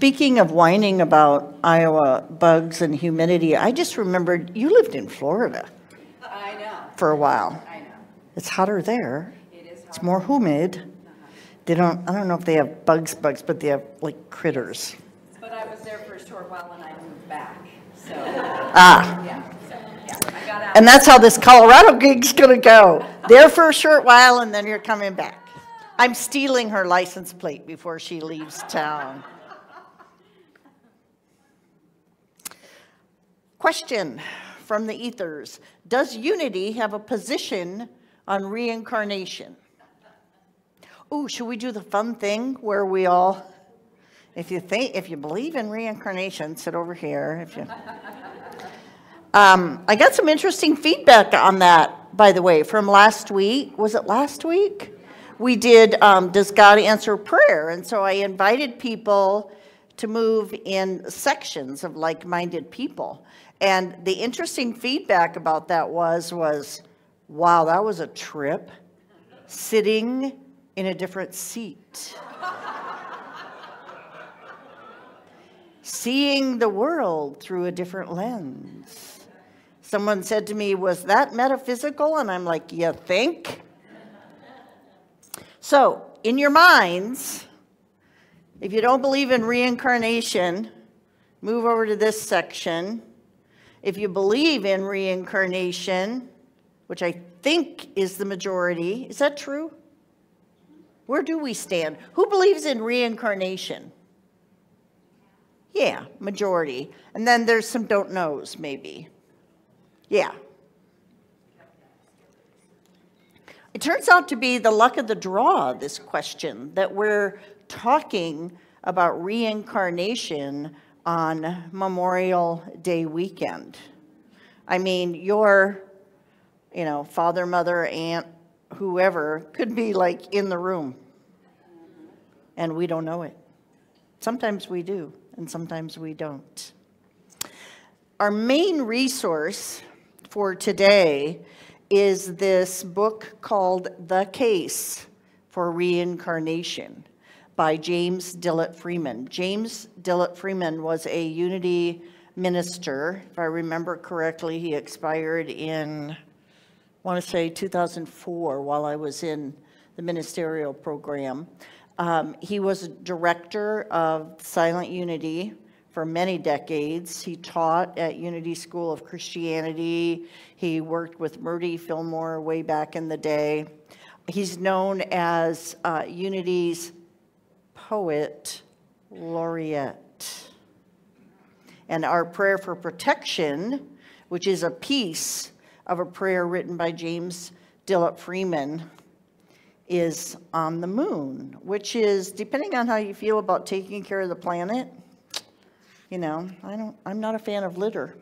Speaking of whining about Iowa bugs and humidity, I just remembered you lived in Florida. I know. For a while. I know. It's hotter there. It is hotter. It's more humid. They don't, I don't know if they have bugs, but they have like critters. But I was there for a short while and I moved back. So, yeah, I got out. And that's how this Colorado gig's gonna go. There for a short while and then you're coming back. I'm stealing her license plate before she leaves town. Question from the ethers. Does Unity have a position on reincarnation? Ooh, should we do the fun thing where we all, if you believe in reincarnation, sit over here. If you, I got some interesting feedback on that, by the way, from last week. Was it last week? We did, does God answer prayer? And so I invited people to move in sections of like-minded people. And the interesting feedback about that was, wow, that was a trip, sitting in a different seat. Seeing the world through a different lens. Someone said to me, was that metaphysical? And I'm like, you think? So, in your minds, if you don't believe in reincarnation, move over to this section. If you believe in reincarnation, which I think is the majority, is that true? Where do we stand? Who believes in reincarnation? Yeah, majority. And then there's some don't knows, maybe. Yeah. It turns out to be the luck of the draw, this question, that we're talking about reincarnation on Memorial Day weekend. I mean, your, father, mother, aunt, whoever could be like in the room. And we don't know it. Sometimes we do, and sometimes we don't. Our main resource for today is this book called The Case for Reincarnation by James Dillett Freeman. James Dillett Freeman was a Unity minister. If I remember correctly, he expired in, I want to say 2004 while I was in the ministerial program. He was director of Silent Unity for many decades. He taught at Unity School of Christianity. He worked with Murdy Fillmore way back in the day. He's known as Unity's poet laureate. And our prayer for protection, which is a piece of a prayer written by James Dillett Freeman, is on the moon, which is, depending on how you feel about taking care of the planet, I'm not a fan of litter.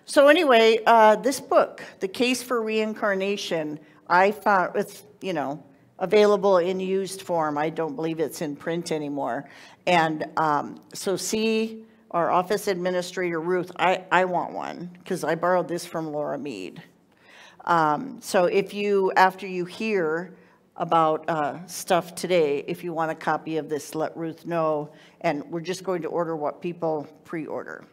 So anyway, this book, The Case for Reincarnation, I found it's, available in used form. I don't believe it's in print anymore. And so see our office administrator, Ruth, I want one because I borrowed this from Laura Mead. So if you, after you hear about stuff today, if you want a copy of this, let Ruth know. And we're just going to order what people pre-order.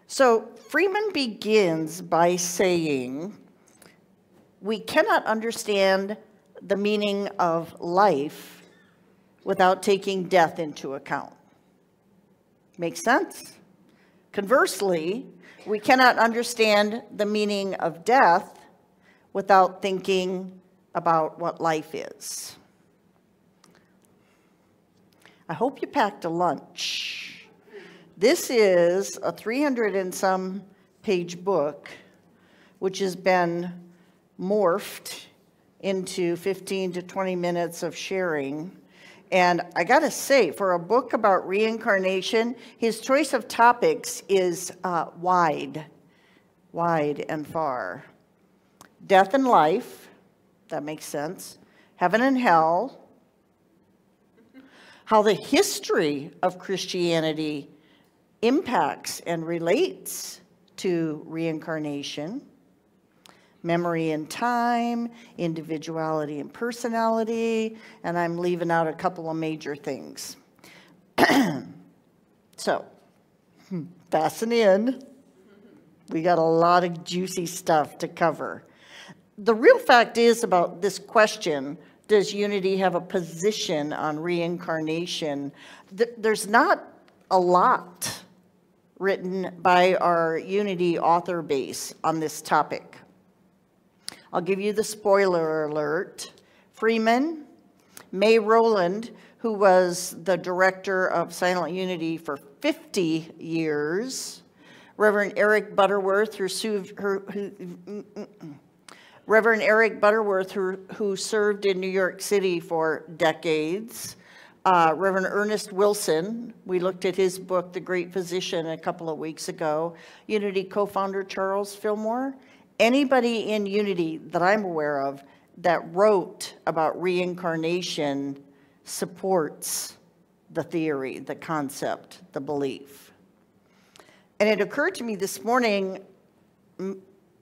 So Freeman begins by saying, we cannot understand the meaning of life without taking death into account. Makes sense? Conversely, we cannot understand the meaning of death without thinking about what life is. I hope you packed a lunch. This is a 300 and some page book, which has been morphed into 15 to 20 minutes of sharing. And I gotta say, for a book about reincarnation, his choice of topics is wide and far. Death and life, that makes sense. Heaven and hell. How the history of Christianity impacts and relates to reincarnation. memory and time, individuality and personality, and I'm leaving out a couple of major things. So, fasten in. We got a lot of juicy stuff to cover. The real fact is about this question, does Unity have a position on reincarnation? There's not a lot written by our Unity author base on this topic. I'll give you the spoiler alert. Freeman, May Rowland, who was the director of Silent Unity for 50 years, Reverend Eric Butterworth, who served in New York City for decades, Reverend Ernest Wilson, we looked at his book, The Great Physician, a couple of weeks ago, Unity co-founder Charles Fillmore. Anybody in Unity that I'm aware of that wrote about reincarnation supports the theory, the concept, the belief. And it occurred to me this morning,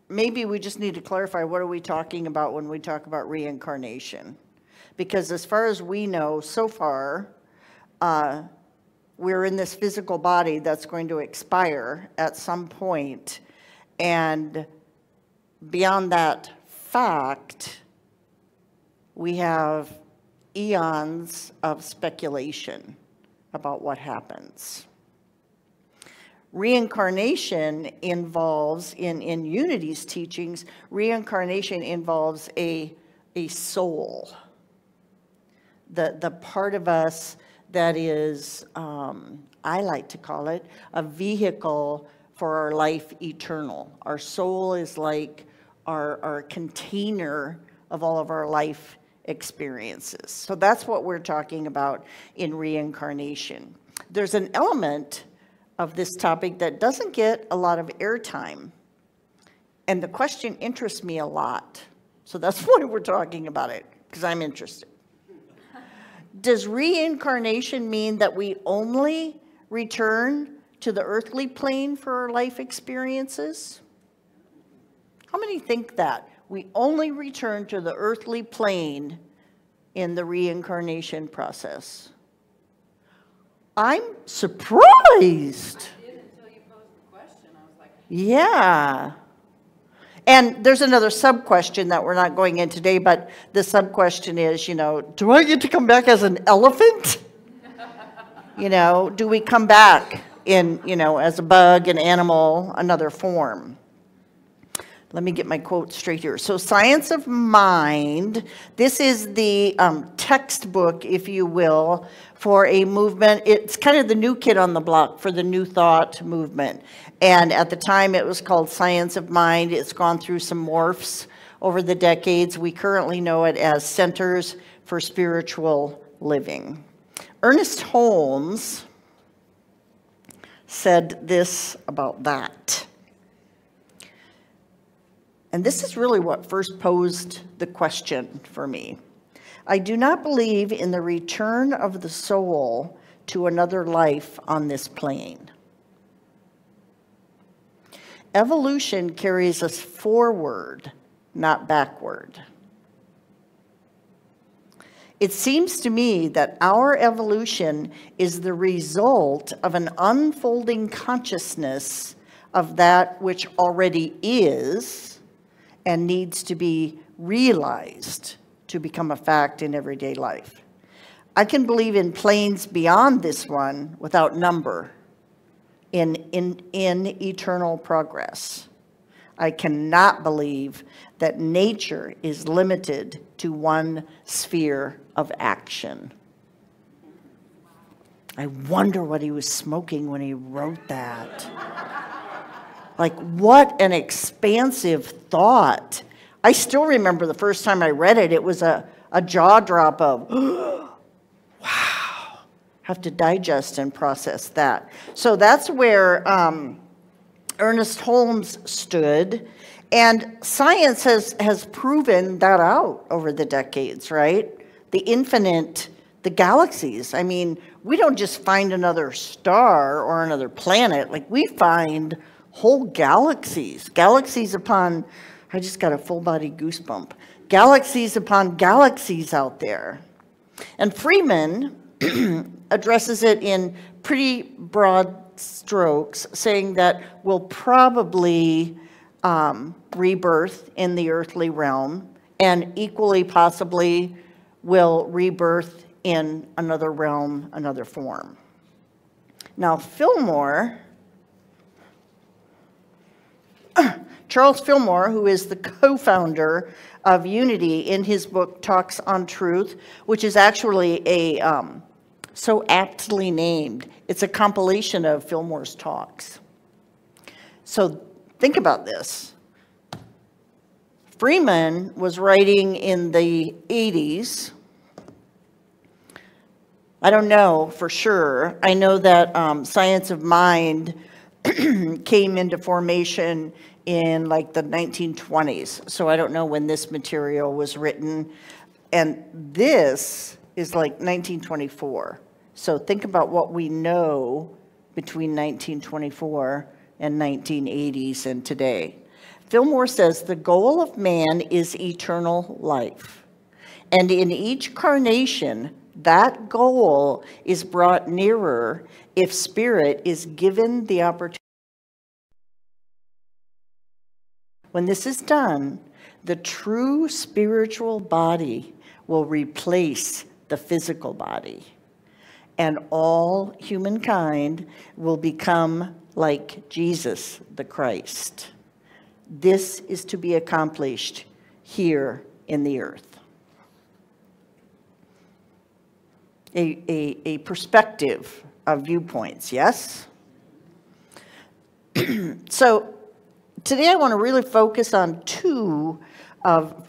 maybe we just need to clarify, what are we talking about when we talk about reincarnation? Because as far as we know, so far, we're in this physical body that's going to expire at some point, and beyond that fact, we have eons of speculation about what happens. Reincarnation involves, in Unity's teachings, reincarnation involves a soul. The part of us that is, I like to call it, a vehicle for our life eternal. Our soul is like our container of all of our life experiences. So that's what we're talking about in reincarnation. There's an element of this topic that doesn't get a lot of airtime, and the question interests me a lot. So that's why we're talking about it, because I'm interested. Does reincarnation mean that we only return to the earthly plane for our life experiences? How many think that? We only return to the earthly plane in the reincarnation process. I'm surprised. I did until you posed the question. I was like, Yeah. And there's another sub-question that we're not going in today, but the sub-question is, do I get to come back as an elephant? Do we come back in, as a bug, an animal, another form? Let me get my quote straight here. So Science of Mind, this is the textbook, if you will, for a movement. It's kind of the new kid on the block for the New Thought movement. And at the time, it was called Science of Mind. It's gone through some morphs over the decades. We currently know it as Centers for Spiritual Living. Ernest Holmes said this about that. And this is really what first posed the question for me. I do not believe in the return of the soul to another life on this plane. Evolution carries us forward, not backward. It seems to me that our evolution is the result of an unfolding consciousness of that which already is and needs to be realized to become a fact in everyday life. I can believe in planes beyond this one without number, in eternal progress. I cannot believe that nature is limited to one sphere of action. I wonder what he was smoking when he wrote that. Like, what an expansive thought. I still remember the first time I read it, it was a jaw drop of, wow, have to digest and process that. So that's where Ernest Holmes stood, and science has proven that out over the decades, right? The infinite, the galaxies. I mean, we don't just find another star or another planet, like we find whole galaxies, galaxies upon I just got a full body goosebump. Galaxies upon galaxies out there. And Freeman addresses it in pretty broad strokes, saying that we'll probably rebirth in the earthly realm, and equally possibly will rebirth in another realm, another form. Now, Fillmore, Charles Fillmore, who is the co-founder of Unity, in his book Talks on Truth, which is actually a so aptly named. It's a compilation of Fillmore's talks. So think about this. Freeman was writing in the 80s. I don't know for sure. I know that Science of Mind came into formation in like the 1920s. So I don't know when this material was written. And this is like 1924. So think about what we know between 1924 and 1980s and today. Fillmore says the goal of man is eternal life. And in each carnation, that goal is brought nearer if spirit is given the opportunity. When this is done, the true spiritual body will replace the physical body, and all humankind will become like Jesus the Christ. This is to be accomplished here in the earth. A perspective of viewpoints, yes? So today I want to really focus on two of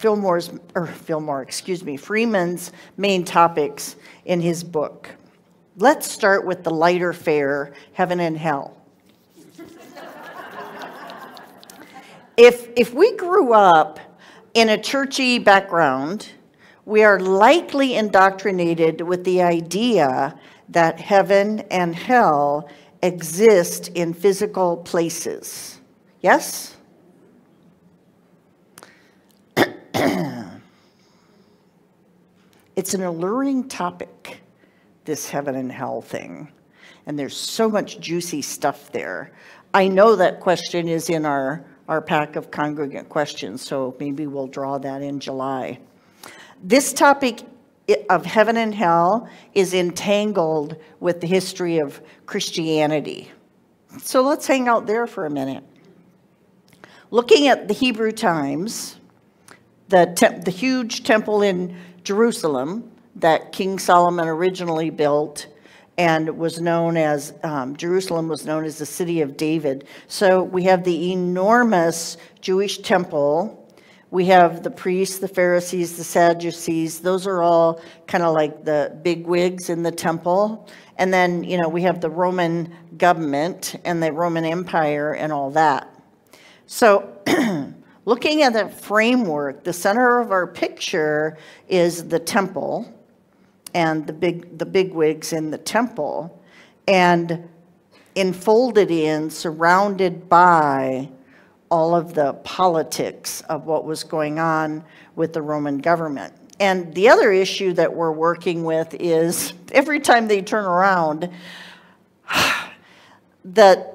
Freeman's main topics in his book. Let's start with the lighter fare, heaven and hell. If we grew up in a churchy background, we are likely indoctrinated with the idea that heaven and hell exist in physical places. Yes? It's an alluring topic, this heaven and hell thing. And there's so much juicy stuff there. I know that question is in our pack of congregant questions, so maybe we'll draw that in July. This topic of heaven and hell is entangled with the history of Christianity. So let's hang out there for a minute. Looking at the Hebrew times, the huge temple in Jerusalem that King Solomon originally built, and was known as, Jerusalem was known as the city of David. So we have the enormous Jewish temple. We have the priests, the Pharisees, the Sadducees. Those are all kind of like the big wigs in the temple. And then, we have the Roman government and the Roman Empire and all that. So looking at that framework, the center of our picture is the temple and the big wigs in the temple, and enfolded in, surrounded by all of the politics of what was going on with the Roman government. And the other issue that we're working with is every time they turn around, that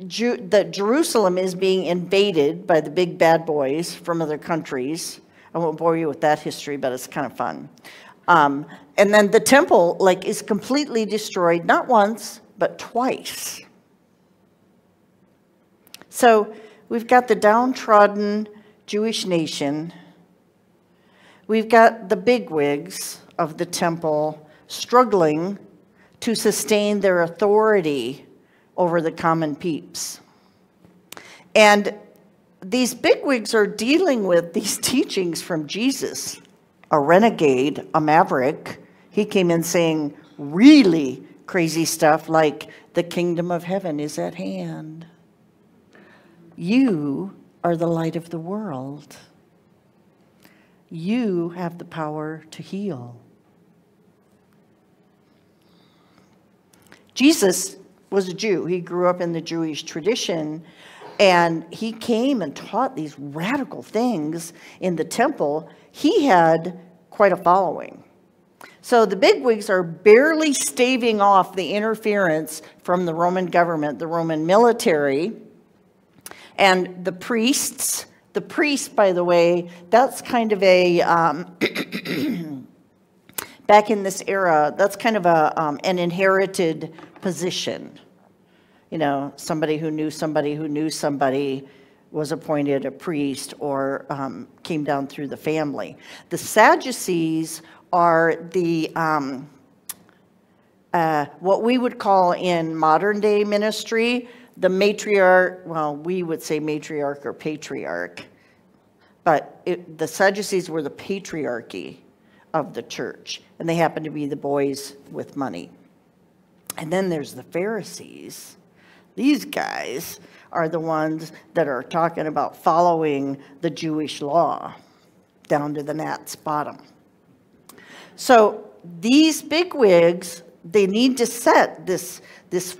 Jerusalem is being invaded by the big bad boys from other countries. I won't bore you with that history, but it's kind of fun. And then the temple, is completely destroyed, not once, but twice. So we've got the downtrodden Jewish nation. We've got the bigwigs of the temple struggling to sustain their authority over the common peeps. And these bigwigs are dealing with these teachings from Jesus, a renegade, a maverick. He came in saying really crazy stuff like, the kingdom of heaven is at hand. You are the light of the world. You have the power to heal. Jesus was a Jew. He grew up in the Jewish tradition, And he came and taught these radical things in the temple. He had quite a following. So the bigwigs are barely staving off the interference from the Roman government, the Roman military, and the priests. The priest, by the way, that's kind of a, back in this era, that's kind of an inherited position. You know, somebody who knew somebody who knew somebody was appointed a priest or came down through the family. The Sadducees are the, what we would call in modern day ministry, the matriarch, well, we would say matriarch or patriarch, but the Sadducees were the patriarchy of the church, and they happened to be the boys with money. And then there's the Pharisees. These guys are the ones that are talking about following the Jewish law down to the gnat's bottom. So these bigwigs, they need to set this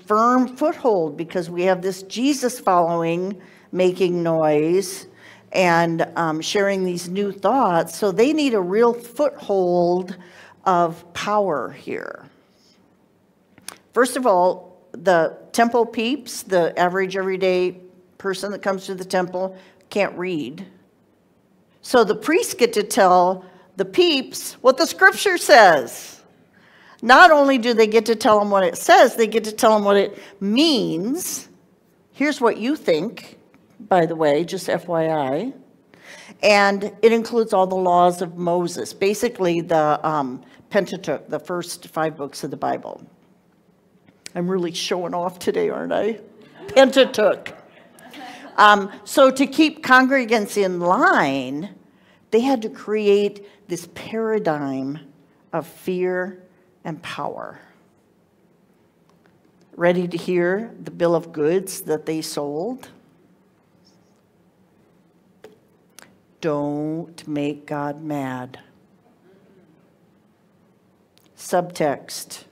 firm foothold because we have this Jesus following making noise and sharing these new thoughts. So they need a real foothold of power here. First of all, the temple peeps, the average everyday person that comes to the temple, can't read. So the priests get to tell the peeps what the scripture says. Not only do they get to tell them what it says, they get to tell them what it means. Here's what you think, by the way, just FYI. And it includes all the laws of Moses, basically the Pentateuch, the first 5 books of the Bible. I'm really showing off today, aren't I? Pentateuch. So to keep congregants in line, they had to create this paradigm of fear and power. Ready to hear the bill of goods that they sold? Don't make God mad. Subtext.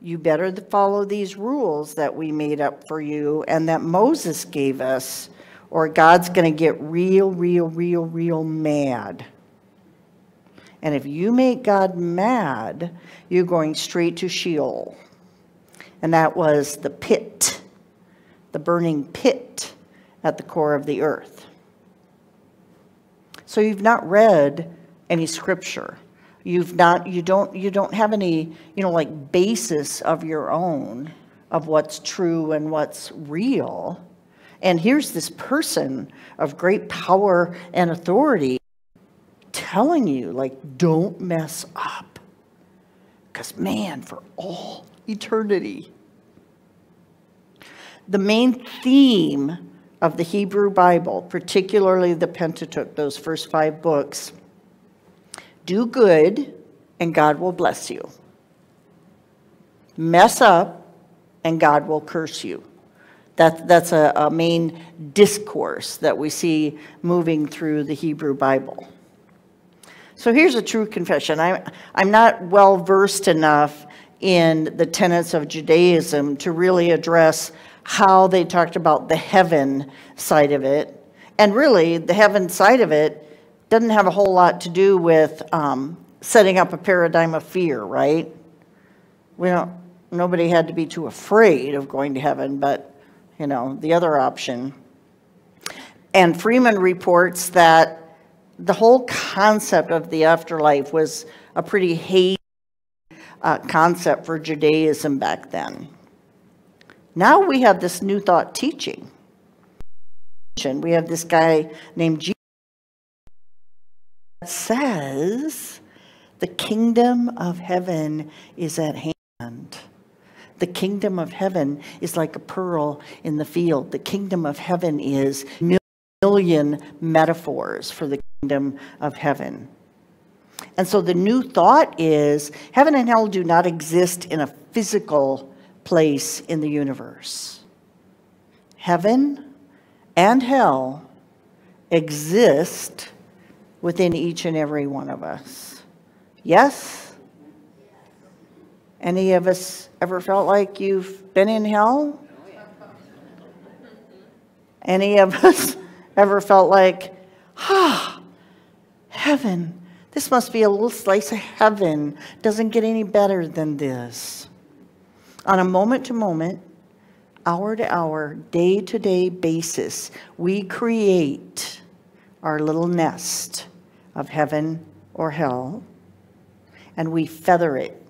You better follow these rules that we made up for you and that Moses gave us, or God's going to get real mad. And if you make God mad, you're going straight to Sheol. And that was the pit, the burning pit at the core of the earth. So you've not read any scripture. You don't have any, like basis of your own of what's true and what's real. And here's this person of great power and authority telling you, like, don't mess up. Because, man, for all eternity. The main theme of the Hebrew Bible, particularly the Pentateuch, those first 5 books, do good and God will bless you. Mess up and God will curse you. That's a main discourse that we see moving through the Hebrew Bible. So here's a true confession. I'm not well versed enough in the tenets of Judaism to really address how they talked about the heaven side of it. And really, the heaven side of it doesn't have a whole lot to do with setting up a paradigm of fear, right? Nobody had to be too afraid of going to heaven, but, the other option. And Freeman reports that the whole concept of the afterlife was a pretty hazy concept for Judaism back then. Now we have this new thought teaching. We have this guy named Jesus that says the kingdom of heaven is at hand. The kingdom of heaven is like a pearl in the field. The kingdom of heaven is million metaphors for the kingdom of heaven. And so the new thought is heaven and hell do not exist in a physical place in the universe. Heaven and hell exist within each and every one of us. Yes? Any of us ever felt like you've been in hell? Any of us ever felt like, heaven, this must be a little slice of heaven. Doesn't get any better than this. On a moment-to-moment, hour-to-hour, day-to-day basis, we create our little nest of heaven or hell, and we feather it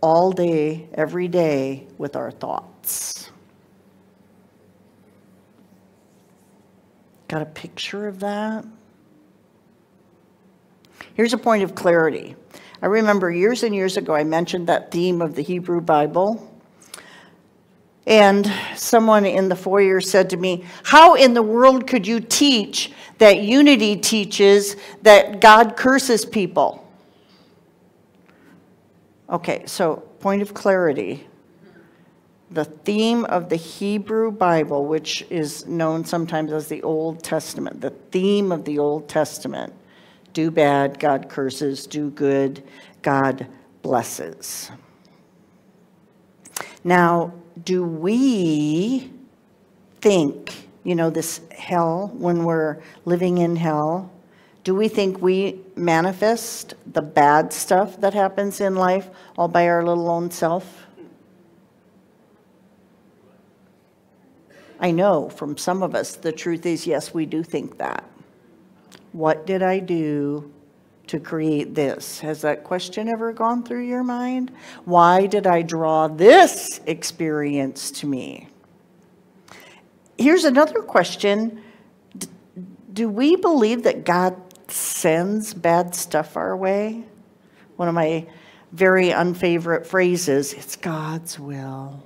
all day, every day with our thoughts. Got a picture of that? Here's a point of clarity. I remember years and years ago I mentioned that theme of the Hebrew Bible. And someone in the foyer said to me, how in the world could you teach that Unity teaches that God curses people? Okay, so point of clarity. The theme of the Hebrew Bible, which is known sometimes as the Old Testament, the theme of the Old Testament, do bad, God curses, do good, God blesses. Now, do we think, this hell, when we're living in hell, do we think we manifest the bad stuff that happens in life all by our little own self? I know from some of us, the truth is, yes, we do think that. What did I do to create this? Has that question ever gone through your mind? Why did I draw this experience to me? Here's another question. Do we believe that God sends bad stuff our way? One of my very unfavorite phrases, it's God's will.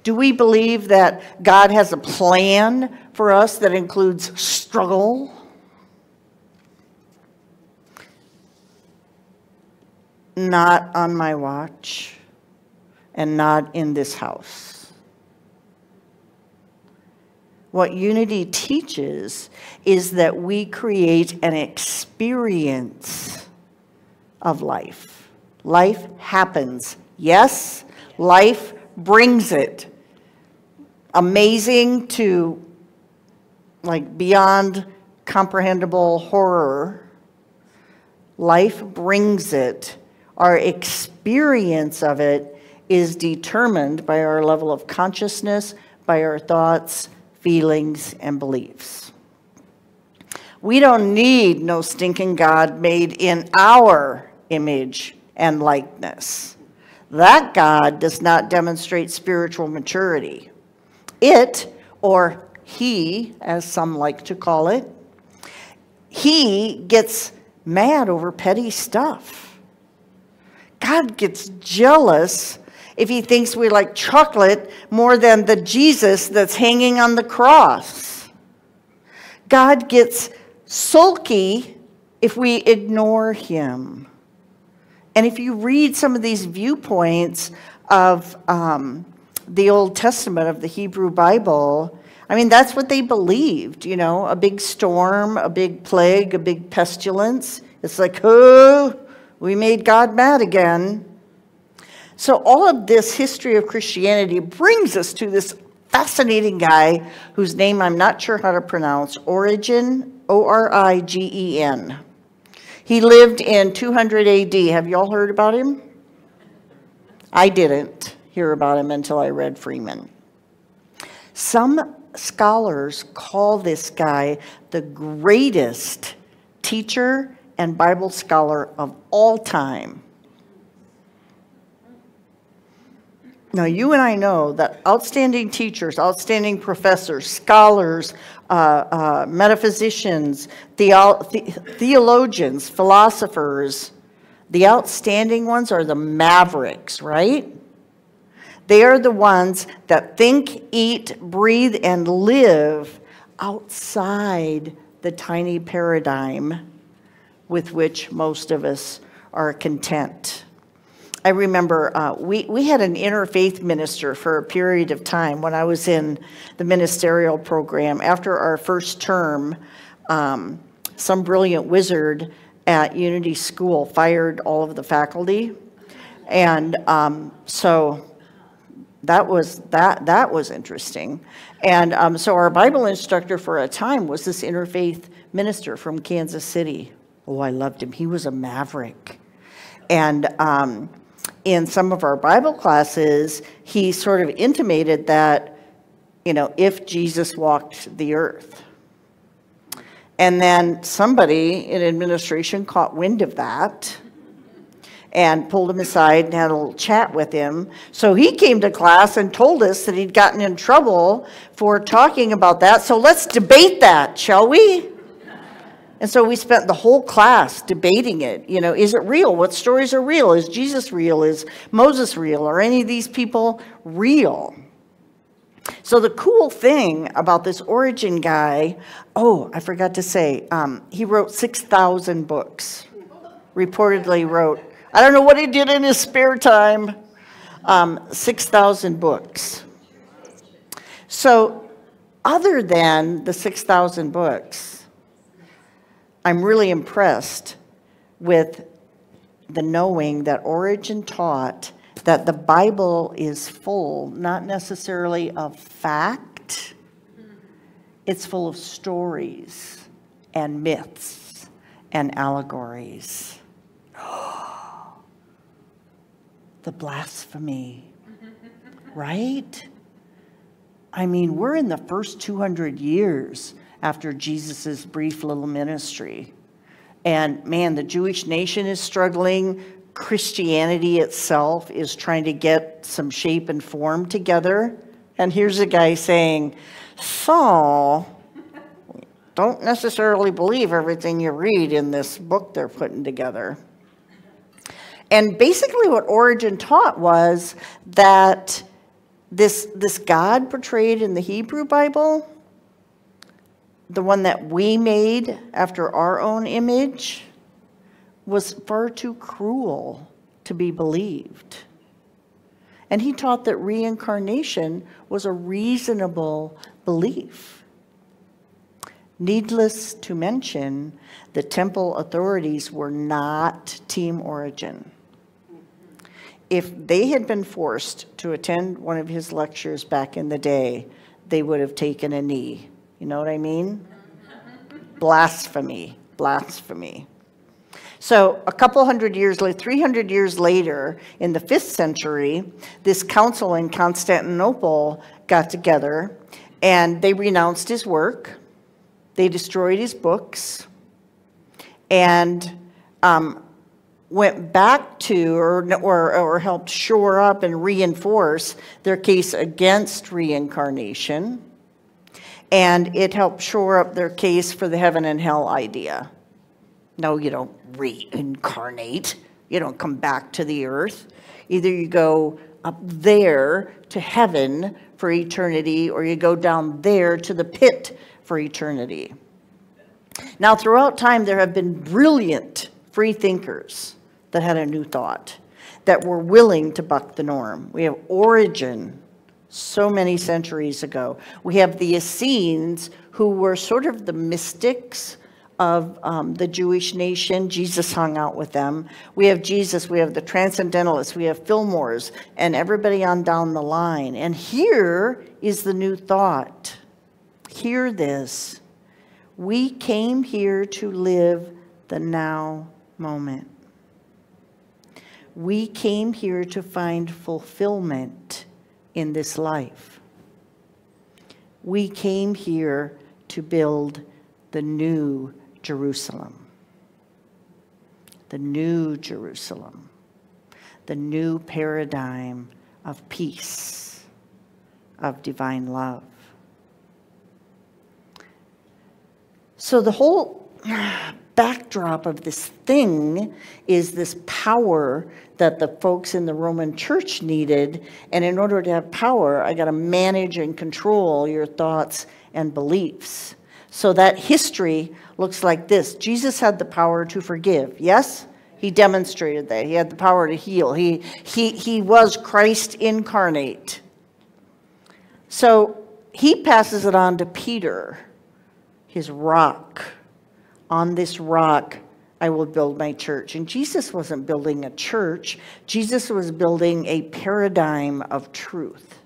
Do we believe that God has a plan for us that includes struggle? Not on my watch, and not in this house. What Unity teaches is that we create an experience of life. Life happens. Yes, life brings it. Amazing to beyond comprehensible horror. Life brings it. Our experience of it is determined by our level of consciousness, by our thoughts, feelings, and beliefs. We don't need no stinking God made in our image and likeness. That God does not demonstrate spiritual maturity. It, or he, as some like to call it, he gets mad over petty stuff. God gets jealous if he thinks we like chocolate more than the Jesus that's hanging on the cross. God gets sulky if we ignore him. And if you read some of these viewpoints of the Old Testament, of the Hebrew Bible, that's what they believed, a big storm, a big plague, a big pestilence. It's like, oh, we made God mad again. So all of this history of Christianity brings us to this fascinating guy whose name I'm not sure how to pronounce, Origen, O-R-I-G-E-N. He lived in 200 AD. Have you all heard about him? I didn't hear about him until I read Freeman. Some scholars call this guy the greatest teacher and Bible scholar of all time. Now, you and I know that outstanding teachers, outstanding professors, scholars, metaphysicians, theologians, philosophers, the outstanding ones are the mavericks, right? They are the ones that think, eat, breathe, and live outside the tiny paradigm with which most of us are content. I remember we had an interfaith minister for a period of time when I was in the ministerial program. After our first term, some brilliant wizard at Unity School fired all of the faculty. And so that was interesting. And so our Bible instructor for a time was this interfaith minister from Kansas City. Oh, I loved him. He was a maverick. And in some of our Bible classes, he sort of intimated that, if Jesus walked the earth. And then somebody in administration caught wind of that and pulled him aside and had a little chat with him. So he came to class and told us that he'd gotten in trouble for talking about that. So let's debate that, shall we? And so we spent the whole class debating it. Is it real? What stories are real? Is Jesus real? Is Moses real? Are any of these people real? So the cool thing about this Origen guy, I forgot to say, he wrote 6,000 books. Reportedly wrote, I don't know what he did in his spare time, 6,000 books. So other than the 6,000 books, I'm really impressed with the knowing that Origen taught that the Bible is full, not necessarily of fact, it's full of stories and myths and allegories. The blasphemy, right? I mean, we're in the first 200 years after Jesus' brief little ministry. And man, the Jewish nation is struggling. Christianity itself is trying to get some shape and form together. And here's a guy saying, so, don't necessarily believe everything you read in this book they're putting together. And basically what Origen taught was that this God portrayed in the Hebrew Bible, the one that we made after our own image, was far too cruel to be believed. And he taught that reincarnation was a reasonable belief. Needless to mention, the temple authorities were not Team Origen. If they had been forced to attend one of his lectures back in the day, they would have taken a knee. You know what I mean? Blasphemy, blasphemy. So a couple hundred years later, 300 years later, in the 5th century, this council in Constantinople got together and they renounced his work. They destroyed his books and went back to or helped shore up and reinforce their case against reincarnation. And it helped shore up their case for the heaven and hell idea. No, you don't reincarnate. You don't come back to the earth. Either you go up there to heaven for eternity, or you go down there to the pit for eternity. Now, throughout time, there have been brilliant free thinkers that had a new thought, that were willing to buck the norm. We have Origen, so many centuries ago. We have the Essenes, who were sort of the mystics of the Jewish nation. Jesus hung out with them. We have Jesus, we have the Transcendentalists, we have Fillmores, and everybody on down the line. And here is the new thought. Hear this. We came here to live the now moment. We came here to find fulfillment in this life. We came here to build the new Jerusalem. The new Jerusalem. The new paradigm of peace, of divine love. So the whole backdrop of this thing is this power that the folks in the Roman church needed. And in order to have power, I got to manage and control your thoughts and beliefs. So that history looks like this. Jesus had the power to forgive. Yes? He demonstrated that. He had the power to heal. He was Christ incarnate. So he passes it on to Peter, his rock. On this rock, I will build my church. And Jesus wasn't building a church. Jesus was building a paradigm of truth.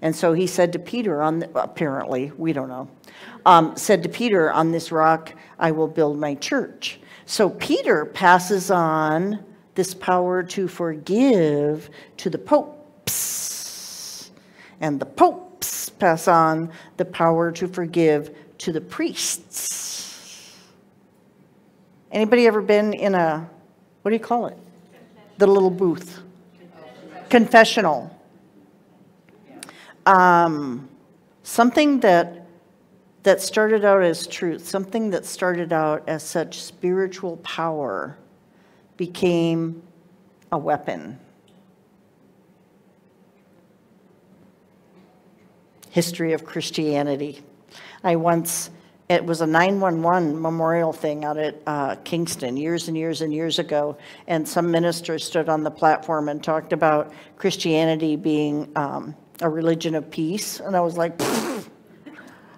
And so he said to Peter, apparently, we don't know, said to Peter, on this rock I will build my church. So Peter passes on this power to forgive to the popes. And the popes pass on the power to forgive to the priests. Anybody ever been in a, what do you call it? The little booth? Confessional. Something that started out as truth, something that started out as such spiritual power became a weapon. History of Christianity. It was a 911 memorial thing out at Kingston years and years and years ago, and some ministers stood on the platform and talked about Christianity being a religion of peace, and I was like,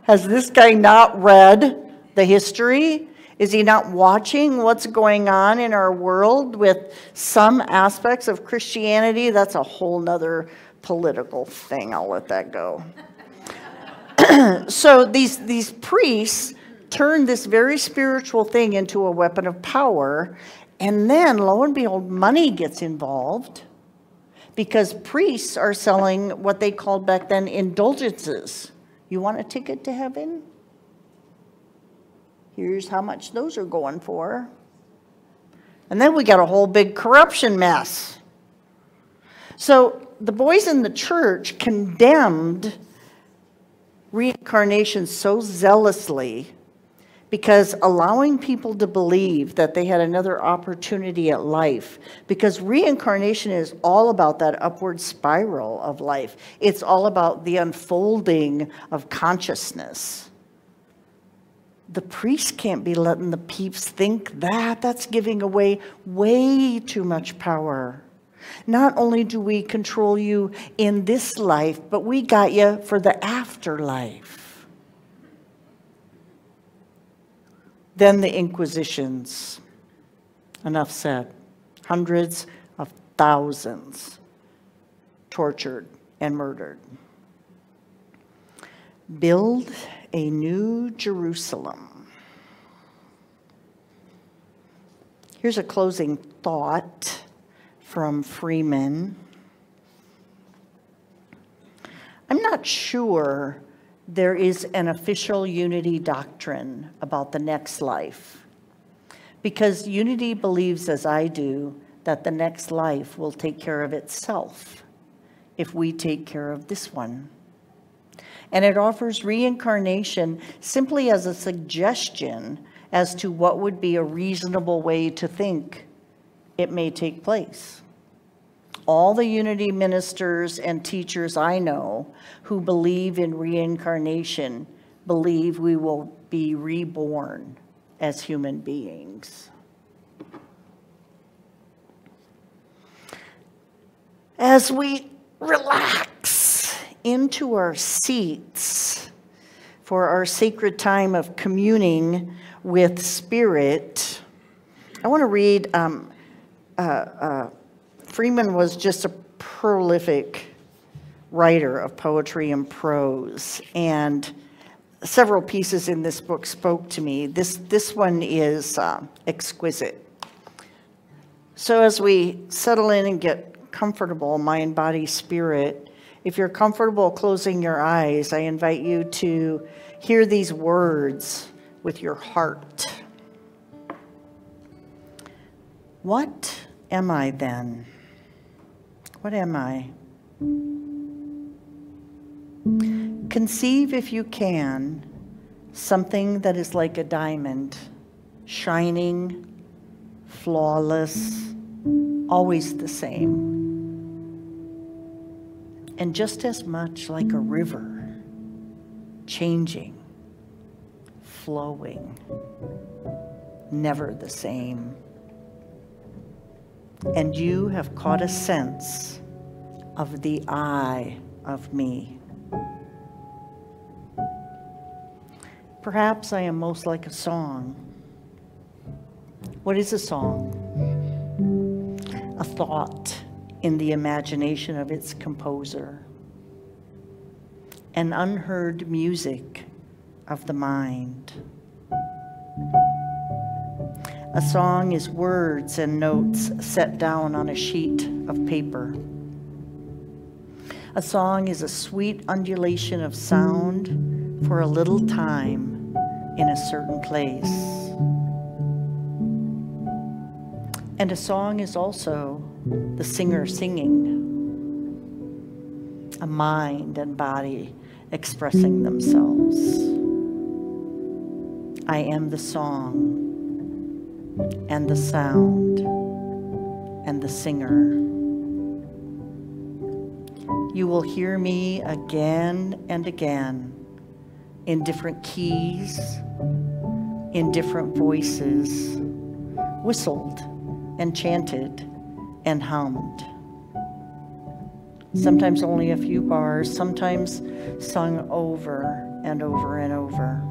has this guy not read the history? Is he not watching what's going on in our world with some aspects of Christianity? That's a whole nother political thing. I'll let that go. So these priests turned this very spiritual thing into a weapon of power, and then lo and behold, money gets involved because priests are selling what they called back then indulgences. You want a ticket to heaven? Here's how much those are going for. And then we got a whole big corruption mess. So the boys in the church condemned reincarnation so zealously because allowing people to believe that they had another opportunity at life, because reincarnation is all about that upward spiral of life. It's all about the unfolding of consciousness. The priest can't be letting the peeps think that. That's giving away way too much power. Not only do we control you in this life, but we got you for the afterlife. Then the Inquisitions. Enough said. Hundreds of thousands tortured and murdered. Build a new Jerusalem. Here's a closing thought from Freeman. I'm not sure there is an official unity doctrine about the next life, because unity believes, as I do, that the next life will take care of itself if we take care of this one. And it offers reincarnation simply as a suggestion as to what would be a reasonable way to think it may take place. All the unity ministers and teachers I know who believe in reincarnation believe we will be reborn as human beings. As we relax into our seats for our sacred time of communing with Spirit, I want to read, Freeman was just a prolific writer of poetry and prose, and several pieces in this book spoke to me. This one is exquisite. So as we settle in and get comfortable, mind, body, spirit, if you're comfortable closing your eyes, I invite you to hear these words with your heart. What am I then? What am I? Conceive, if you can, something that is like a diamond, shining, flawless, always the same, and just as much like a river, changing, flowing, never the same. And you have caught a sense of the I of me. Perhaps I am most like a song, What is a song? A thought in the imagination of its composer. An unheard music of the mind. A song is words and notes set down on a sheet of paper. A song is a sweet undulation of sound for a little time in a certain place. And a song is also the singer singing, a mind and body expressing themselves. I am the song and the sound and the singer. You will hear me again and again in different keys, in different voices, whistled and chanted and hummed. Sometimes only a few bars, sometimes sung over and over and over.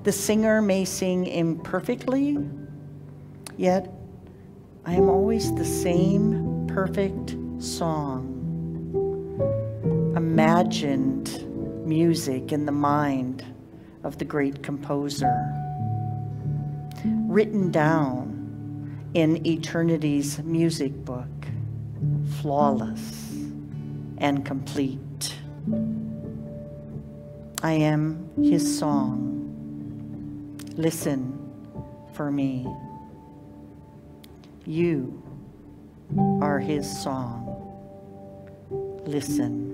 The singer may sing imperfectly, yet I am always the same perfect song. Imagined music in the mind of the great composer. Written down in eternity's music book, flawless and complete. I am his song. Listen for me. You are his song. Listen.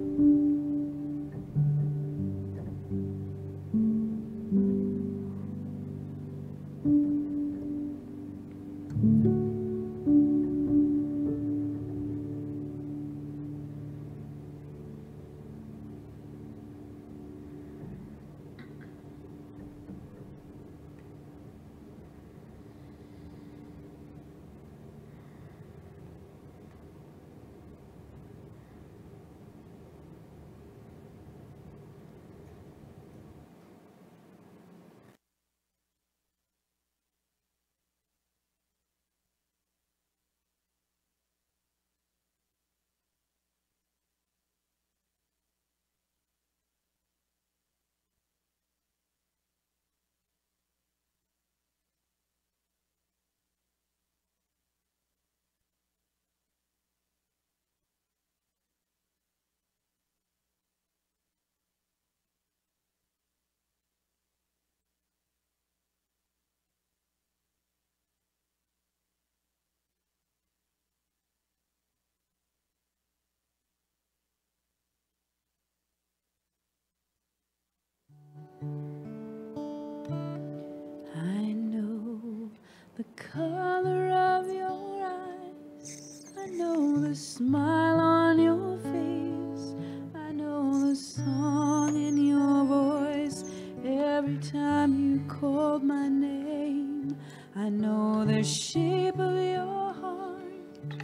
I know the color of your eyes. I know the smile on your face. I know the song in your voice every time you called my name. I know the shape of your heart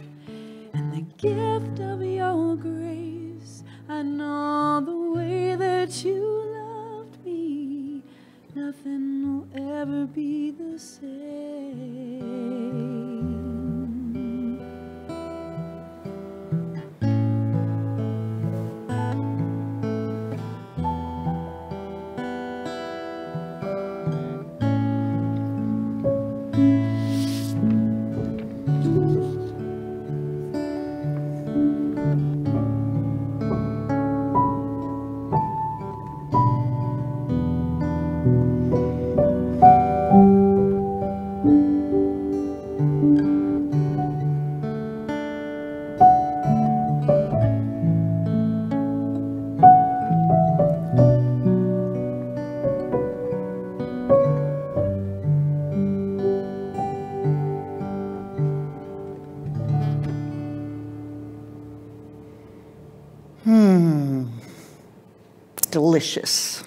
and the gift of your grace. I know the way that you loved me. Nothing will ever be the same. Delicious.